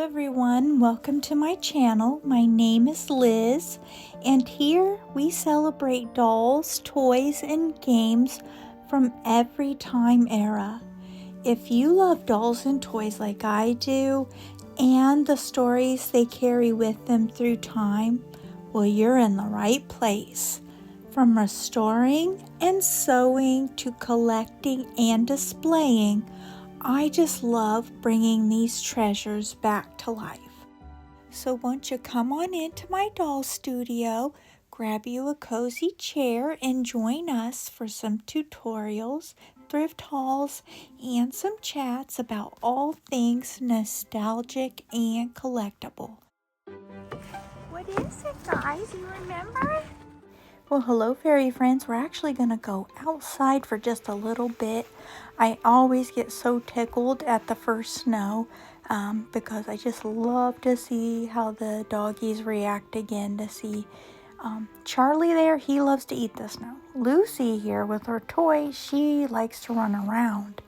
everyone, welcome to my channel. My name is Liz, and here we celebrate dolls, toys, and games from every time era. If you love dolls and toys like I do, and the stories they carry with them through time, well, you're in the right place. From restoring and sewing to collecting and displaying, I just love bringing these treasures back to life. So won't you come on into my doll studio, grab you a cozy chair, and join us for some tutorials, thrift hauls, and some chats about all things nostalgic and collectible. What is it, guys? You remember? Well, hello, fairy friends. We're actually going to go outside for just a little bit. I always get so tickled at the first snow because I just love to see how the doggies react again. To see Charlie there, he loves to eat the snow. Lucy here with her toy, she likes to run around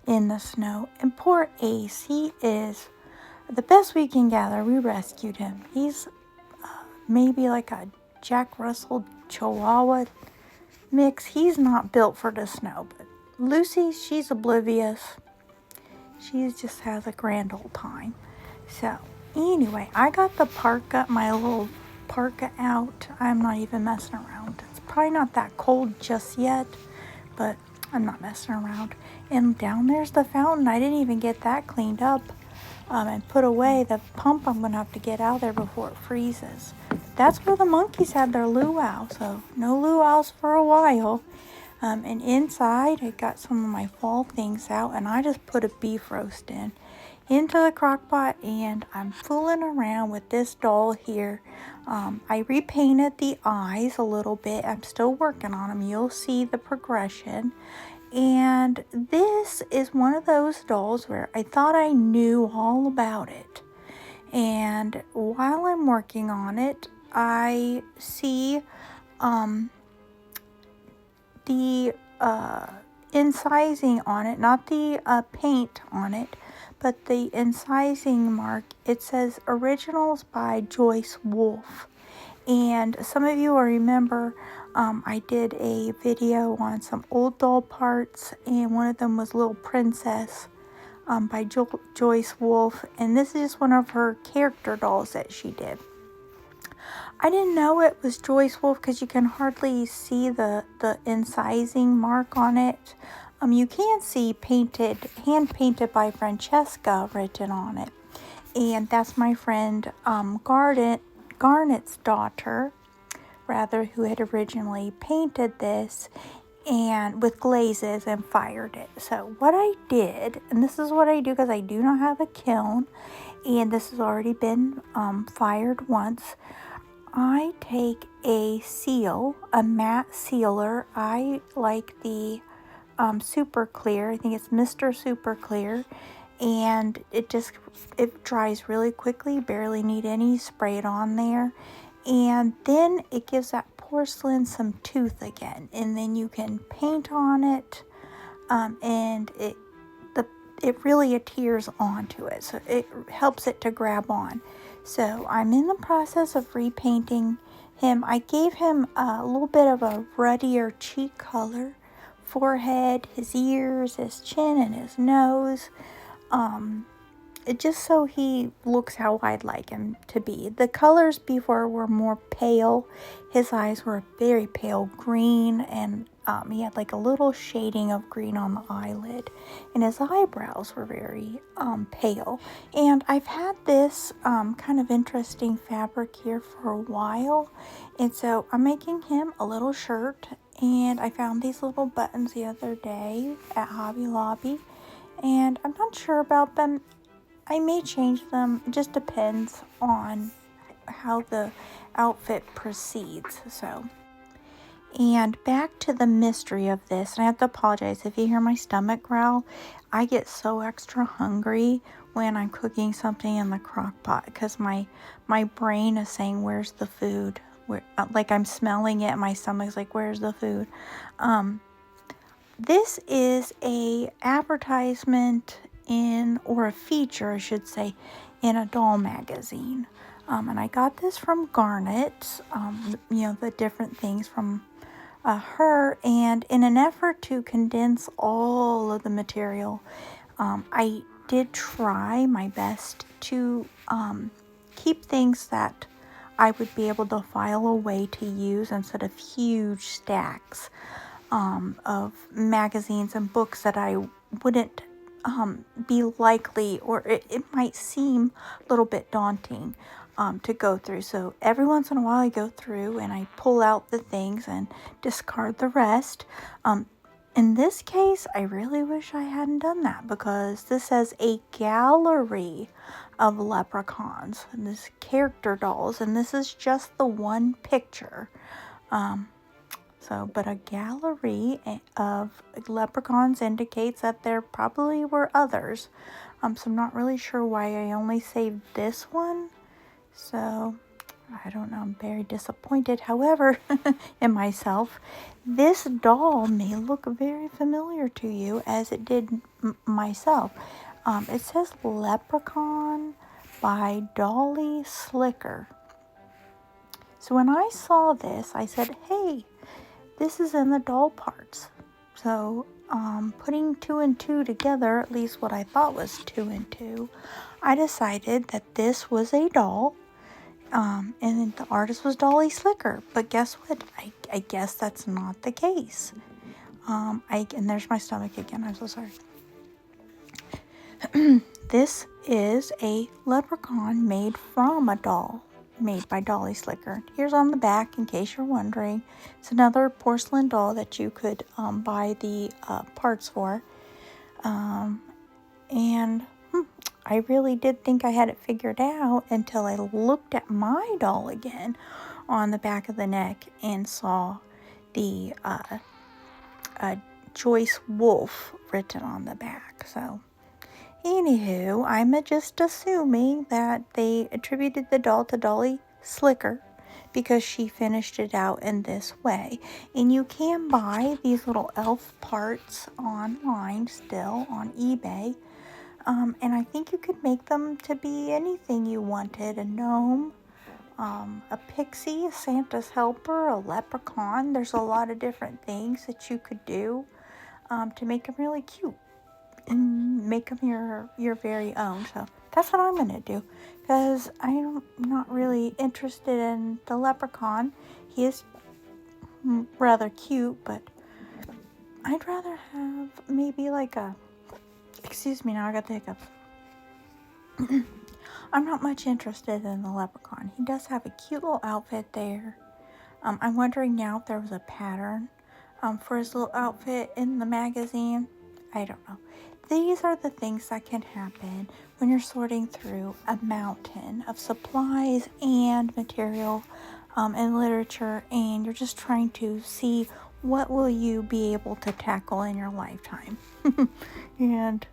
in the snow. And poor Ace, he is the best we can gather. We rescued him. He's maybe like a Jack Russell Chihuahua mix. He's not built for the snow, but Lucy, she's oblivious. She just has a grand old time. So anyway, I got the parka, my little parka out. I'm not even messing around. It's probably not that cold just yet, but I'm not messing around. And down there's the fountain. I didn't even get that cleaned up and put away. The pump I'm going to have to get out there before it freezes. That's where the monkeys had their luau, so no luau's for a while. And inside, I got some of my fall things out, and I just put a beef roast into the crock pot, and I'm fooling around with this doll here. I repainted the eyes a little bit. I'm still working on them. You'll see the progression. And this is one of those dolls where I thought I knew all about it. And while I'm working on it, I see the incising on it, not the paint on it, but the incising mark. It says Originals by Joyce Wolf. And some of you will remember I did a video on some old doll parts, and one of them was Little Princess by Joyce Wolf. And this is just one of her character dolls that she did. I didn't know it was Joyce Wolf because you can hardly see the incising mark on it. You can see hand painted by Francesca written on it. And that's my friend Garnet's daughter, who had originally painted this and with glazes and fired it. So what I did, and this is what I do because I do not have a kiln, and this has already been fired once. I take a seal, a matte sealer. I like the Super Clear. I think it's Mr. Super Clear. And it dries really quickly. Barely need any sprayed on there. And then it gives that porcelain some tooth again. And then you can paint on it. And it really adheres onto it. So it helps it to grab on. So I'm in the process of repainting him. I gave him a little bit of a ruddier cheek color, forehead, his ears, his chin, and his nose. Just so he looks how I'd like him to be. The colors before were more pale. His eyes were very pale green, and he had like a little shading of green on the eyelid, and his eyebrows were very pale. And I've had this kind of interesting fabric here for a while, and so I'm making him a little shirt. And I found these little buttons the other day at Hobby Lobby, and I'm not sure about them. I may change them. It just depends on how the outfit proceeds. And back to the mystery of this, and I have to apologize if you hear my stomach growl. I get so extra hungry when I'm cooking something in the crock pot because my brain is saying, where's the food? Like I'm smelling it, and my stomach's like, where's the food? This is a advertisement or a feature, I should say, in a doll magazine. And I got this from Garnet, the different things from her. And in an effort to condense all of the material, I did try my best to keep things that I would be able to file away to use instead of huge stacks of magazines and books that I wouldn't be likely, or it might seem a little bit daunting to go through. So every once in a while I go through and I pull out the things and discard the rest. In this case, I really wish I hadn't done that, because this says a gallery of leprechauns and this character dolls, and this is just the one picture. But a gallery of leprechauns indicates that there probably were others. So I'm not really sure why I only saved this one. So I don't know, I'm very disappointed, however, in myself. This doll may look very familiar to you, as it did myself. It says Leprechaun by Dolly Slicker. So when I saw this, I said, hey, this is in the doll parts. So putting 2 and 2 together, at least what I thought was 2 and 2, I decided that this was a doll. And the artist was Dolly Slicker. But guess what? I guess that's not the case. And there's my stomach again. I'm so sorry. This is a leprechaun made from a doll, made by Dolly Slicker. Here's on the back, in case you're wondering. It's another porcelain doll that you could buy the parts for. And I really did think I had it figured out until I looked at my doll again on the back of the neck and saw the Joyce Wolf written on the back. So anywho, I'm just assuming that they attributed the doll to Dolly Slicker because she finished it out in this way. And you can buy these little elf parts online still on eBay. And I think you could make them to be anything you wanted. A gnome, a pixie, a Santa's helper, a leprechaun. There's a lot of different things that you could do to make them really cute and make them your very own. So that's what I'm going to do, because I'm not really interested in the leprechaun. He is rather cute, but I'd rather have maybe like a... Excuse me, now I got the hiccups. I'm not much interested in the leprechaun. He does have a cute little outfit there. I'm wondering now if there was a pattern for his little outfit in the magazine. I don't know. These are the things that can happen when you're sorting through a mountain of supplies and material and literature, and you're just trying to see what will you be able to tackle in your lifetime. And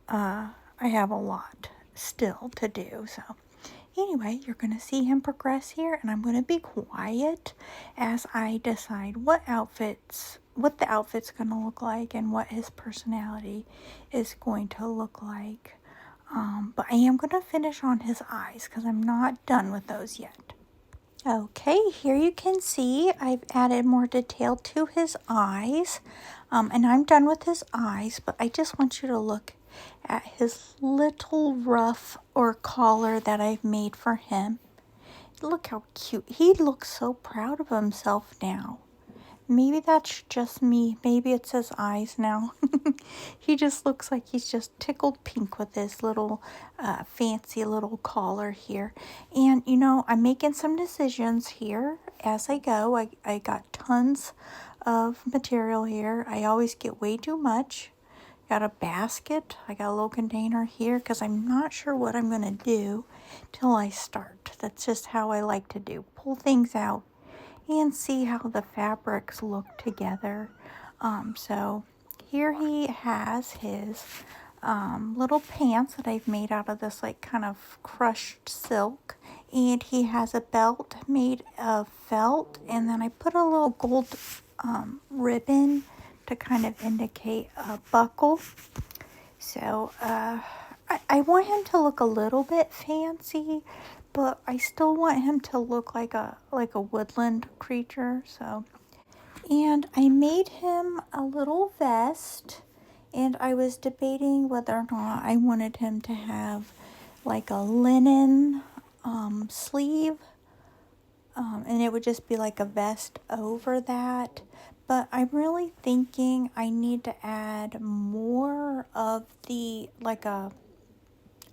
I have a lot still to do. So anyway, you're going to see him progress here, and I'm going to be quiet as I decide what the outfit's going to look like and what his personality is going to look like. But I am going to finish on his eyes because I'm not done with those yet. Okay, here you can see I've added more detail to his eyes, and I'm done with his eyes, but I just want you to look at his little ruff or collar that I've made for him. Look how cute. He looks so proud of himself now. Maybe that's just me. Maybe it's his eyes now. He just looks like he's just tickled pink with his little fancy little collar here. And, I'm making some decisions here as I go. I got tons of material here. I always get way too much. Got a basket. I got a little container here because I'm not sure what I'm going to do till I start. That's just how I like to do. Pull things out and see how the fabrics look together. So here he has his little pants that I've made out of this like kind of crushed silk, and he has a belt made of felt, and then I put a little gold ribbon to kind of indicate a buckle. So I want him to look a little bit fancy, but I still want him to look like a woodland creature. So, and I made him a little vest, and I was debating whether or not I wanted him to have like a linen sleeve, and it would just be like a vest over that. But I'm really thinking I need to add more of the like a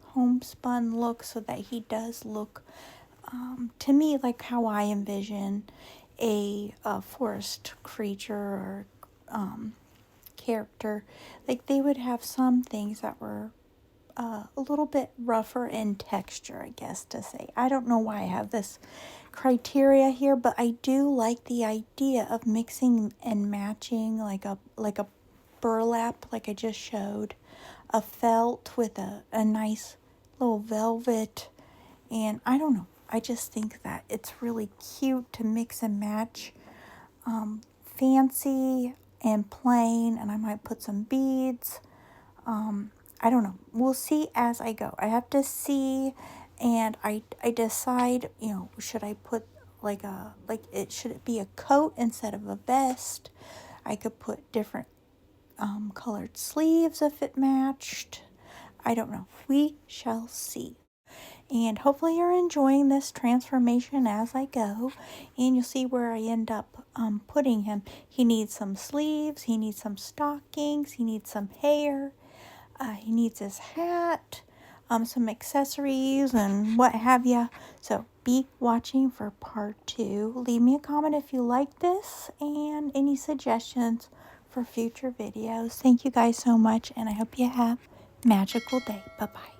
homespun look so that he does look to me like how I envision a forest creature or character. Like they would have some things that were a little bit rougher in texture, I guess to say. I don't know why I have this criteria here, but I do like the idea of mixing and matching like a burlap, like I just showed, a felt with a nice little velvet, and I don't know. I just think that it's really cute to mix and match fancy and plain, and I might put some beads. I don't know. We'll see as I go. I have to see, and I decide, should I put should it be a coat instead of a vest? I could put different colored sleeves if it matched. I don't know. We shall see. And hopefully you're enjoying this transformation as I go. And you'll see where I end up putting him. He needs some sleeves. He needs some stockings. He needs some hair. He needs his hat. Some accessories and what have you. So be watching for part 2. Leave me a comment if you like this and any suggestions for future videos. Thank you guys so much, and I hope you have a magical day. Bye-bye.